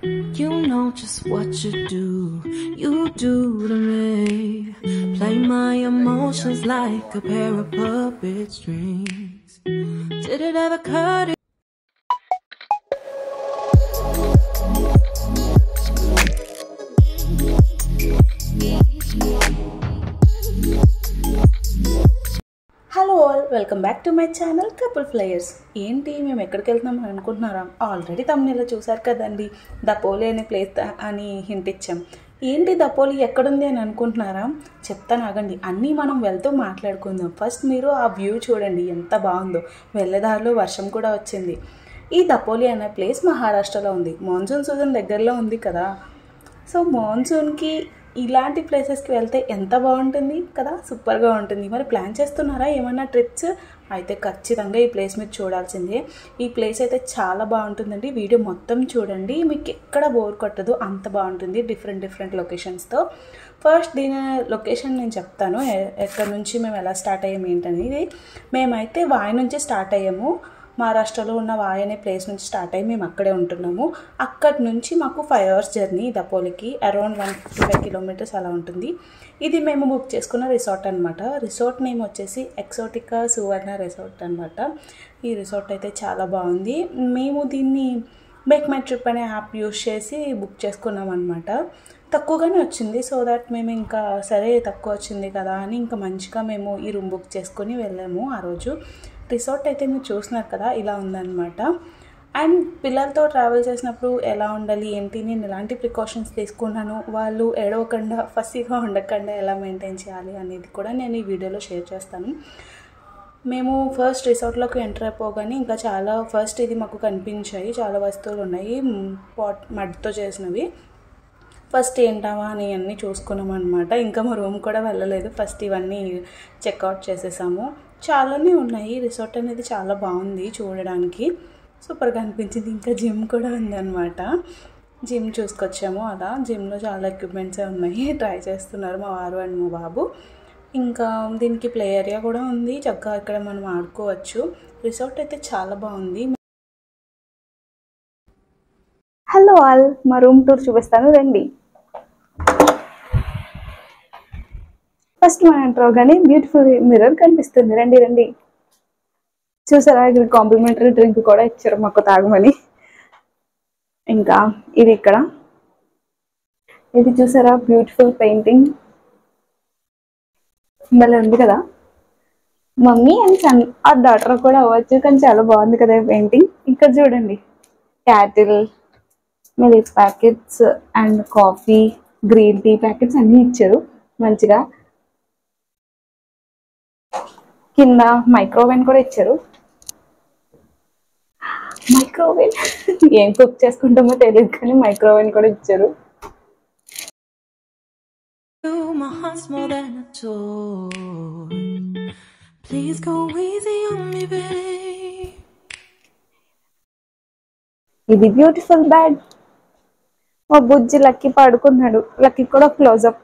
You know just what you do to me. Play my emotions like a pair of puppet strings. Did it ever occur to hello all, welcome back to my channel couple flyers. ఏంటి మేము ఎక్కడికి వెళ్తున్నాం అనుకుంటున్నారా? Already తమ్ముళ్ళు చూసారు కదండి, దపోలి అనే place అని హింట్ ఇచ్చాం. ఏంటి దపోలి ఎక్కడుంది అని అనుకుంటున్నారా? చెప్తాను ఆగండి, అన్నీ మనం వెళ్తూ మాట్లాడుకుందాం. ఫస్ట్ మీరు ఆ వ్యూ చూడండి ఎంత బాగుందో. వెళ్ళేదారిలో వర్షం కూడా వచ్చింది. ఈ దపోలి అనే ప్లేస్ మహారాష్ట్రలో ఉంది. మాన్సూన్ సీజన్ దగ్గరలో ఉంది కదా, సో మాన్సూన్కి ఇలాంటి ప్లేసెస్కి వెళ్తే ఎంత బాగుంటుంది కదా, సూపర్గా ఉంటుంది. మరి ప్లాన్ చేస్తున్నారా ఏమన్నా ట్రిప్స్? అయితే ఖచ్చితంగా ఈ ప్లేస్ మీరు చూడాల్సిందే. ఈ ప్లేస్ అయితే చాలా బాగుంటుందండి. వీడియో మొత్తం చూడండి, మీకు ఎక్కడ బోర్ కొట్టదు, అంత బాగుంటుంది. డిఫరెంట్ లొకేషన్స్తో. ఫస్ట్ దీని లొకేషన్ నేను చెప్తాను, ఎక్కడి నుంచి మేము ఎలా స్టార్ట్ అయ్యాము ఏంటనేది. మేమైతే వాయి నుంచి స్టార్ట్ అయ్యాము. మహారాష్ట్రలో ఉన్న వాయి అనే ప్లేస్ నుంచి స్టార్ట్ అయ్యి మేము అక్కడే ఉంటున్నాము. అక్కడి నుంచి మాకు 5 hours జర్నీ దపోలికి, అరౌండ్ 155 kilometers అలా ఉంటుంది. ఇది మేము బుక్ చేసుకున్న రిసార్ట్ అనమాట. రిసార్ట్ నేమ్ వచ్చేసి ఎక్సోటికా సువర్ణ రిసార్ట్ అనమాట. ఈ రిసార్ట్ అయితే చాలా బాగుంది. మేము దీన్ని మేక్ మై ట్రిప్ అనే యాప్ యూజ్ చేసి బుక్ చేసుకున్నాం అనమాట. తక్కువగానే వచ్చింది, సో దట్ మేము ఇంకా సరే తక్కువ వచ్చింది కదా అని ఇంకా మంచిగా మేము ఈ రూమ్ బుక్ చేసుకొని వెళ్ళాము ఆ రోజు. రిసార్ట్ అయితే మీరు చూస్తున్నారు కదా, ఇలా ఉందన్నమాట. అండ్ పిల్లలతో ట్రావెల్ చేసినప్పుడు ఎలా ఉండాలి ఏంటి, నేను ఎలాంటి ప్రికాషన్స్ తీసుకున్నాను, వాళ్ళు ఏడవకుండా ఫస్సీగా ఉండకుండా ఎలా మెయింటైన్ చేయాలి అనేది కూడా నేను ఈ వీడియోలో షేర్ చేస్తాను. మేము ఫస్ట్ రిసార్ట్లోకి ఎంటర్ అయిపోగానే ఇంకా చాలా ఫస్ట్ ఇది మాకు కనిపించాయి, చాలా వస్తువులు ఉన్నాయి మడ్తో చేసినవి. ఫస్ట్ ఏంటావా అని అన్నీ చూసుకున్నాం అనమాట. ఇంకా మా రూమ్ కూడా వెళ్ళలేదు, ఫస్ట్ ఇవన్నీ చెక్అవుట్ చేసేసాము. చాలానే ఉన్నాయి. రిసార్ట్ అనేది చాలా బాగుంది చూడడానికి, సూపర్గా అనిపించింది. ఇంకా జిమ్ కూడా ఉందన్నమాట. జిమ్ చూసుకొచ్చాము. అలా జిమ్లో చాలా ఎక్విప్మెంట్సే ఉన్నాయి, ట్రై చేస్తున్నారు మా వారు అండ్ మా బాబు. ఇంకా దీనికి ప్లే ఏరియా కూడా ఉంది, చక్కగా ఇక్కడ మనం ఆడుకోవచ్చు. రిసార్ట్ అయితే చాలా బాగుంది. హలో ఆల్, మా రూమ్ టూర్ చూపిస్తాను రండి. ఫస్ట్ మనం ఎంటర్ అవగానే బ్యూటిఫుల్ మిర్రర్ కనిపిస్తుంది. రండి. చూసారా, ఇక్కడ కాంప్లిమెంటరీ డ్రింక్ కూడా ఇచ్చారు మాకు తాగమని. ఇంకా ఇది ఇక్కడ ఇది చూసారా, బ్యూటిఫుల్ పెయింటింగ్ భలే ఉంది కదా. మమ్మీ అండ్ సన్ ఆ డాటర్ కూడా అవ్వచ్చు, కానీ చాలా బాగుంది కదా పెయింటింగ్. ఇక్కడ చూడండి, kettle, milk packets and coffee, green tea packets అన్నీ ఇచ్చారు మంచిగా. కింద మైక్రోవేవ్ కూడా ఇచ్చారు. మైక్రోవేవ్ ఏం కుక్ చేసుకుంటామో తెలియదు, కానీ మైక్రోవేవ్ కూడా ఇచ్చారు. my heart's more than a toy. Please go easy on me, babe. ఇది బ్యూటిఫుల్ బెడ్. మా బుజ్జి లక్కీ పడుకున్నాడు. లక్కీ కూడా క్లోజప్.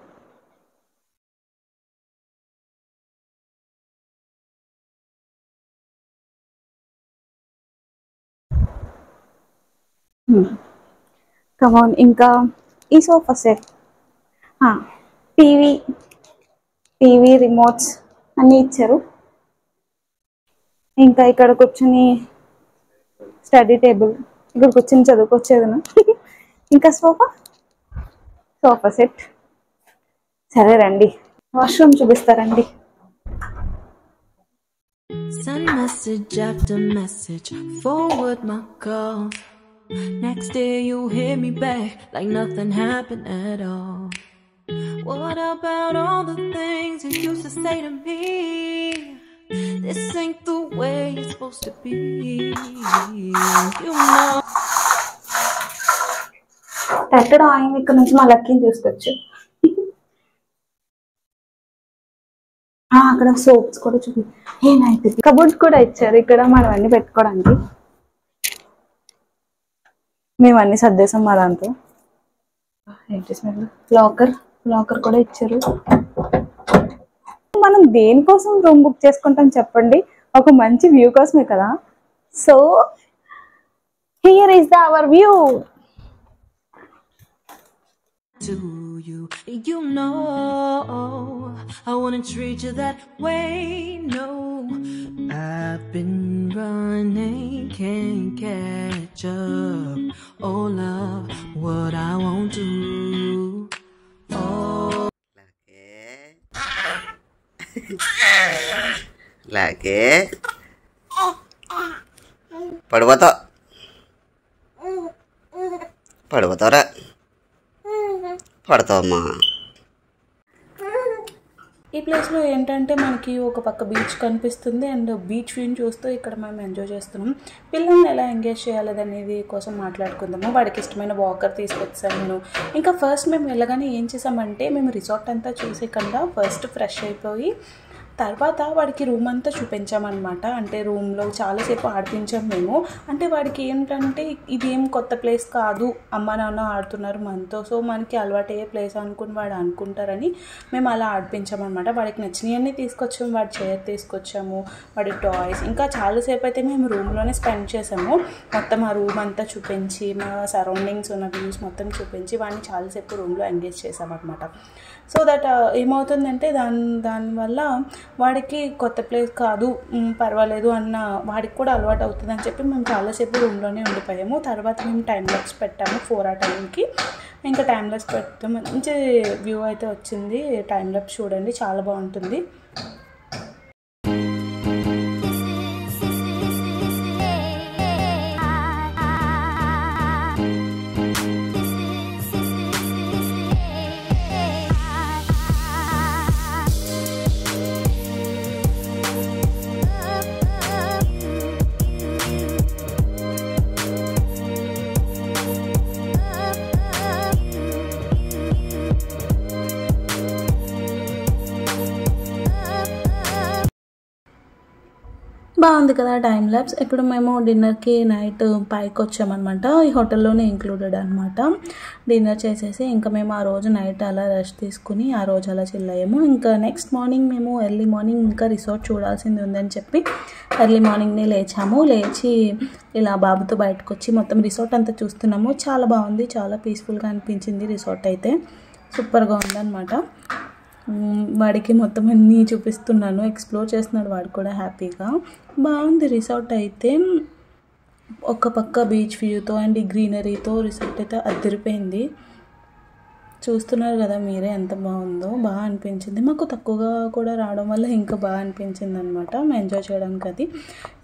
కమాన్. ఇంకా ఈ సోఫా సెట్, టీవీ రిమోట్స్ అన్నీ ఇచ్చారు. ఇంకా ఇక్కడ కూర్చుని స్టడీ టేబుల్, ఇక్కడ కూర్చుని చదువుకొచ్చేదను. ఇంకా సోఫా సెట్. సరే రండి, వాష్రూమ్ చూపిస్తారండి. Send message after message, forward my calls. Next day you hit me back like nothing happened at all. What about all the things you used to say to me? This ain't the way it's supposed to be. You know. పెట్టడం ఆయన ఇక్కడ నుంచి మా లక్కీని చూసుకోవచ్చు. అక్కడ soaps కూడా చూపి, ఏమైతే కబోర్డ్స్ కూడా ఇచ్చారు ఇక్కడ మనం అన్ని పెట్టుకోవడానికి. మేము అన్ని సర్దేశాం మా దాంతో. ఏంటి స్మెల్, లాకర్ కూడా ఇచ్చారు. మనం దేనికోసం రూమ్ బుక్ చేసుకుంటాం చెప్పండి? ఒక మంచి వ్యూ కోసమే కదా. So here is our view. to you. You know I wouldn't treat you that way, no. I've been running, can't catch up. Oh love, what I won't do. Oh Lagi పడిపోతావు పడిపోతావురా పడతావమ్మా. ఈ ప్లేస్లో ఏంటంటే మనకి ఒక పక్క beach కనిపిస్తుంది and beach వ్యూని చూస్తూ ఇక్కడ మేము ఎంజాయ్ చేస్తున్నాం. పిల్లల్ని ఎలా ఎంగేజ్ చేయాలి అనేది కోసం మాట్లాడుకుందాము. వాడికి ఇష్టమైన వాకర్ తీసుకొచ్చాను నేను. ఇంకా ఫస్ట్ మేము వెళ్ళగానే ఏం చేసామంటే మేము రిసార్ట్ అంతా చూసేకుండా ఫస్ట్ ఫ్రెష్ అయిపోయి తర్వాత వాడికి రూమ్ అంతా చూపించామన్నమాట. అంటే రూమ్లో చాలాసేపు ఆడిపించాం మేము. అంటే వాడికి ఏంటంటే ఇది ఏం కొత్త ప్లేస్ కాదు, అమ్మ నాన్న ఆడుతున్నారు మనతో, సో మనకి అలవాటయ్యే ప్లేస్ అనుకుని వాడు అనుకుంటారని మేము అలా ఆడిపించామన్నమాట. వాడికి నచ్చినవన్నీ తీసుకొచ్చాము. వాడి చైర్ తీసుకొచ్చాము, వాడి టాయ్స్, ఇంకా చాలాసేపు అయితే మేము రూమ్లోనే స్పెండ్ చేసాము. మొత్తం ఆ రూమ్ అంతా చూపించి మా సరౌండింగ్స్ ఉన్న వ్యూస్ మొత్తం చూపించి వాడిని చాలాసేపు రూమ్లో ఎంగేజ్ చేసామన్నమాట. సో దట్ ఏమవుతుందంటే దానివల్ల వాడికి కొత్త ప్లేస్ కాదు, పర్వాలేదు అన్న వాడికి కూడా అలవాటు అవుతుందని చెప్పి మేము చాలాసేపు రూమ్లోనే ఉండిపోయాము. తర్వాత మేము టైం లాప్స్ పెట్టాము 4 ఆ టైంకి. ఇంకా టైం లాప్స్ పెట్టాము, మంచి వ్యూ అయితే వచ్చింది. టైం లాప్స్ చూడండి, చాలా బాగుంటుంది. బాగుంది కదా టైం ల్యాబ్స్. ఇప్పుడు మేము డిన్నర్కి నైట్ పైకి వచ్చామన్నమాట. ఈ హోటల్లోనే ఇంక్లూడెడ్ అనమాట. డిన్నర్ చేసేసి ఇంకా మేము ఆ రోజు నైట్ అలా రెస్ట్ తీసుకుని ఆ రోజు అలా చిల్ అయ్యాము. ఇంకా నెక్స్ట్ మార్నింగ్ మేము ఎర్లీ మార్నింగ్ ఇంకా రిసార్ట్ చూడాల్సింది ఉందని చెప్పి ఎర్లీ మార్నింగ్నే లేచాము. లేచి ఇలా బాబుతో బయటకు వచ్చి మొత్తం రిసార్ట్ అంతా చూస్తున్నాము. చాలా బాగుంది, చాలా పీస్ఫుల్గా అనిపించింది. రిసార్ట్ అయితే సూపర్గా ఉందన్నమాట. వాడికి మొత్తం అన్నీ చూపిస్తున్నాను, ఎక్స్ప్లోర్ చేస్తున్నాడు వాడు కూడా హ్యాపీగా. బాగుంది రిసార్ట్ అయితే. ఒక పక్క బీచ్ వ్యూతో అండ్ ఈ గ్రీనరీతో రిసార్ట్ అయితే అదిరిపోయింది. చూస్తున్నారు కదా మీరే ఎంత బాగుందో. బాగా అనిపించింది. మాకు తక్కువగా కూడా రావడం వల్ల ఇంకా బాగా అనిపించింది అనమాట మేము ఎంజాయ్ చేయడానికి. అది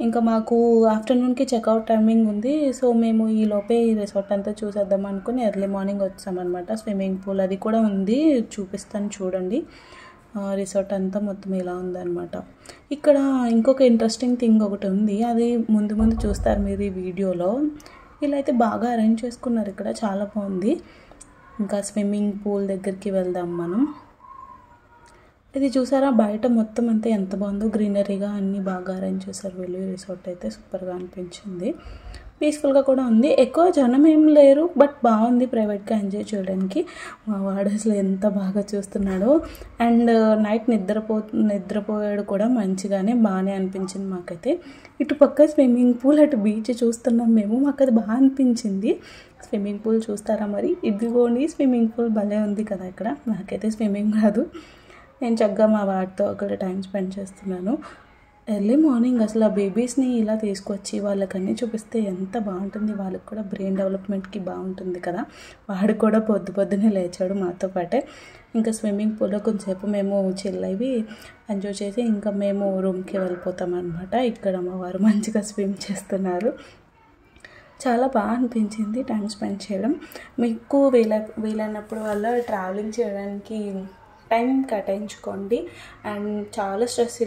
ఇంకా మాకు ఆఫ్టర్నూన్కి చెక్అవుట్ టైమింగ్ ఉంది. సో మేము ఈ లోపే ఈ రిసార్ట్ అంతా చూసేద్దాం అనుకుని ఎర్లీ మార్నింగ్ వచ్చామన్నమాట. స్విమ్మింగ్ పూల్ అది కూడా ఉంది, చూపిస్తాను చూడండి. రిసార్ట్ అంతా మొత్తం ఇలా ఉందన్నమాట. ఇక్కడ ఇంకొక ఇంట్రెస్టింగ్ థింగ్ ఒకటి ఉంది, అది ముందు చూస్తారు మీరు ఈ వీడియోలో. ఇలా అయితే బాగా అరేంజ్ చేసుకున్నారు ఇక్కడ, చాలా బాగుంది. ఇంకా స్విమ్మింగ్ పూల్ దగ్గరికి వెళ్దాం మనం. ఇది చూసారా బయట మొత్తం అంతా ఎంత బాగుందో, గ్రీనరీగా అన్నీ బాగా అరేంజ్ చేశారు వీళ్ళు. రిసార్ట్ అయితే సూపర్గా అనిపించింది. పీస్ఫుల్గా కూడా ఉంది. ఎక్కువ జనం ఏం లేరు, బట్ బాగుంది ప్రైవేట్గా ఎంజాయ్ చేయడానికి. మా వాడు అసలు ఎంత బాగా చూస్తున్నాడో. అండ్ నైట్ నిద్రపోయాడు కూడా మంచిగానే, బాగానే అనిపించింది మాకైతే. ఇటు పక్క స్విమ్మింగ్ పూల్, అటు బీచ్ చూస్తున్నాం మేము. మాకు అది బాగా అనిపించింది. స్విమ్మింగ్ పూల్ చూస్తారా మరి? ఇదిగోండి స్విమ్మింగ్ పూల్ భలే ఉంది కదా ఇక్కడ. నాకైతే స్విమ్మింగ్ రాదు, నేను చక్కగా మా వాడితో అక్కడ టైం స్పెండ్ చేస్తున్నాను. ఎర్లీ మార్నింగ్ అసలు ఆ బేబీస్ని ఇలా తీసుకొచ్చి వాళ్ళకన్నీ చూపిస్తే ఎంత బాగుంటుంది. వాళ్ళకి కూడా బ్రెయిన్ డెవలప్మెంట్కి బాగుంటుంది కదా. వాడు కూడా పొద్దున్నే లేచాడు మాతో పాటే. ఇంకా స్విమ్మింగ్ పూల్లో కొంచెంసేపు మేము చిల్ అయ్యి ఎంజాయ్ చేసి ఇంకా మేము రూమ్కి వెళ్ళిపోతాం అనమాట. ఇక్కడ మా వారు మంచిగా స్విమ్ చేస్తున్నారు. చాలా బాగా అనిపించింది టైం స్పెండ్ చేయడం. మీకు వీలైనప్పుడు వల్ల ట్రావెలింగ్ చేయడానికి టైం కేటాయించుకోండి. అండ్ చాలా స్ట్రెస్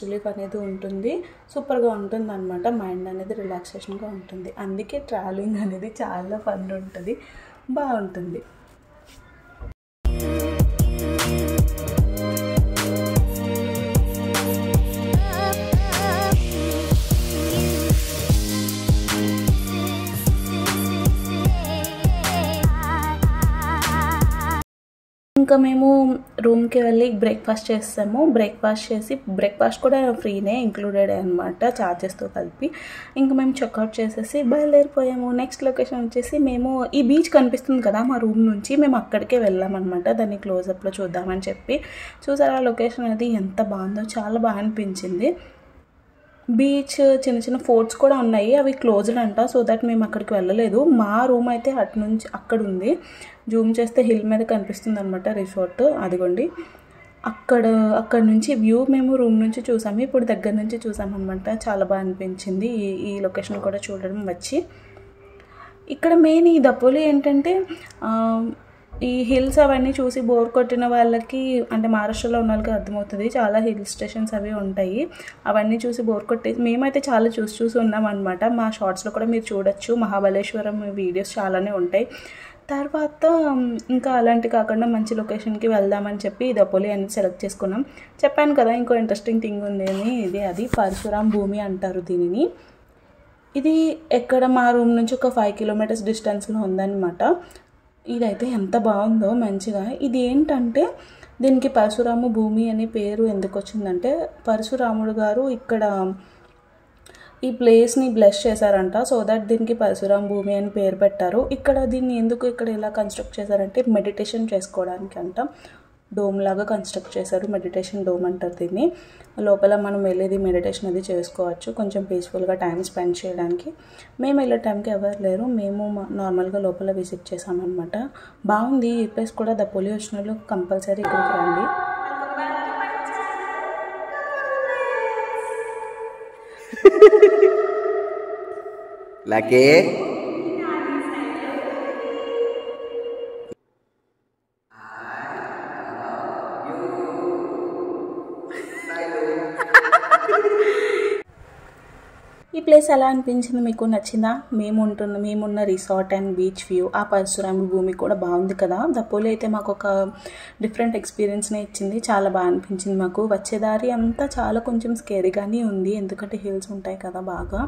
రిలీఫ్ అనేది ఉంటుంది. సూపర్గా ఉంటుంది అనమాట. మైండ్ అనేది రిలాక్సేషన్గా ఉంటుంది. అందుకే ట్రావెలింగ్ అనేది చాలా ఫన్ ఉంటుంది, బాగుంటుంది. ఇంకా మేము రూమ్కి వెళ్ళి బ్రేక్ఫాస్ట్ చేస్తాము. బ్రేక్ఫాస్ట్ కూడా ఫ్రీనే ఇంక్లూడెడ్ అనమాట, ఛార్జెస్తో కలిపి. ఇంకా మేము చెక్అవుట్ చేసేసి బయలుదేరిపోయాము. నెక్స్ట్ లొకేషన్ వచ్చేసి మేము ఈ బీచ్ కనిపిస్తుంది కదా మా రూమ్ నుంచి, మేము అక్కడికే వెళ్ళామన్నమాట. దాన్ని క్లోజప్లో చూద్దామని చెప్పి. చూసారా ఆ లొకేషన్ అనేది ఎంత బాగుందో, చాలా బాగా అనిపించింది. బీచ్ చిన్న చిన్న ఫోర్ట్స్ కూడా ఉన్నాయి, అవి క్లోజ్డ్ అంట. సో దట్ మేము అక్కడికి వెళ్ళలేదు. మా రూమ్ అయితే అటు నుంచి అక్కడ ఉంది. జూమ్ చేస్తే హిల్ మీద కనిపిస్తుంది అనమాట రిసార్ట్, అదిగోండి. అక్కడ నుంచి వ్యూ మేము రూమ్ నుంచి చూసాము, ఇప్పుడు దగ్గర నుంచి చూసామన్నమాట. చాలా బాగా అనిపించింది ఈ లొకేషన్ కూడా చూడడం వచ్చి. ఇక్కడ మెయిన్ ఈ దపోలి ఏంటంటే ఈ హిల్స్ అవన్నీ చూసి బోర్ కొట్టిన వాళ్ళకి, అంటే మహారాష్ట్రలో ఉన్న వాళ్ళకి అర్థమవుతుంది, చాలా హిల్ స్టేషన్స్ అవి ఉంటాయి. అవన్నీ చూసి బోర్ కొట్టేసి మేమైతే చాలా చూసి ఉన్నామన్నమాట. మా షార్ట్స్లో కూడా మీరు చూడొచ్చు, మహాబలేశ్వరం వీడియోస్ చాలానే ఉంటాయి. తర్వాత ఇంకా అలాంటి కాకుండా మంచి లొకేషన్కి వెళ్దామని చెప్పి దపోలి అనేది సెలెక్ట్ చేసుకున్నాం. చెప్పాను కదా ఇంకో ఇంట్రెస్టింగ్ థింగ్ ఉంది అని, అది పరశురాం భూమి అంటారు దీనిని. ఇది ఎక్కడ మా రూమ్ నుంచి ఒక 5 కిలోమీటర్స్ డిస్టెన్స్లో ఉందన్నమాట. ఇదైతే ఎంత బాగుందో మంచిగా. ఇది ఏంటంటే దీనికి పరశురాము భూమి అనే పేరు ఎందుకు వచ్చిందంటే, పరశురాముడు గారు ఇక్కడ ఈ ప్లేస్ని బ్లెస్ చేశారంట. సో దట్ దీనికి పరశురాం భూమి అని పేరు పెట్టారు. దీన్ని ఎందుకు ఇక్కడ ఇలా కన్స్ట్రక్ట్ చేశారంటే మెడిటేషన్ చేసుకోవడానికి అంట. డోమ్ లాగా కన్స్ట్రక్ట్ చేశారు, మెడిటేషన్ డోమ్ అంటారు దీన్ని. లోపల మనం వెళ్ళేది మెడిటేషన్ అది చేసుకోవచ్చు, కొంచెం పీస్ఫుల్గా టైం స్పెండ్ చేయడానికి. మేము వెళ్ళే టైంకి ఎవరు లేరు, మేము నార్మల్గా లోపల విజిట్ చేసామన్నమాట. బాగుంది ఈ ప్లేస్ కూడా. దపోలి వచ్చిన వాళ్ళు కంపల్సరీ ఇక్కడికి రండి. లక్కీ ఈ ప్లేస్ ఎలా అనిపించింది, మీకు నచ్చిందా? మేమున్న రిసార్ట్ అండ్ బీచ్ వ్యూ, ఆ పరశురాముడి భూమి కూడా బాగుంది కదా. దపోలి అయితే మాకు ఒక డిఫరెంట్ ఎక్స్పీరియన్స్నే ఇచ్చింది, చాలా బాగా అనిపించింది మాకు. వచ్చేదారి అంతా చాలా కొంచెం స్కేరీగానే ఉంది, ఎందుకంటే హిల్స్ ఉంటాయి కదా బాగా.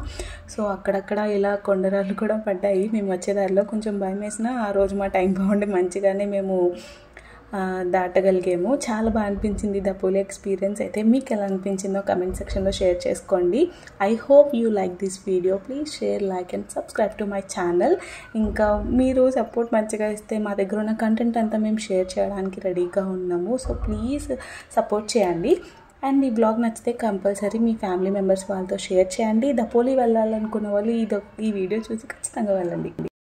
సో అక్కడక్కడ ఇలా కొండరాళ్ళు కూడా పడ్డాయి. మేము వచ్చేదారిలో కొంచెం భయం వేసిన, ఆ రోజు మా టైం బాగుండి మంచిగానే మేము దాటగలిగాము. చాలా బాగా అనిపించింది దపోలి ఎక్స్పీరియన్స్ అయితే. మీకు ఎలా అనిపించిందో కమెంట్ సెక్షన్లో షేర్ చేసుకోండి. I hope you like this video. Please share, like and subscribe to my channel. ఇంకా మీరు సపోర్ట్ మంచిగా ఇస్తే మా దగ్గర ఉన్న కంటెంట్ అంతా మేము షేర్ చేయడానికి రెడీగా ఉన్నాము. సో ప్లీజ్ సపోర్ట్ చేయండి. అండ్ ఈ బ్లాగ్ నచ్చితే కంపల్సరీ మీ ఫ్యామిలీ మెంబర్స్ వాళ్ళతో షేర్ చేయండి. దపోలి వెళ్ళాలనుకున్న వాళ్ళు ఈ వీడియో చూసి ఖచ్చితంగా వెళ్ళండి.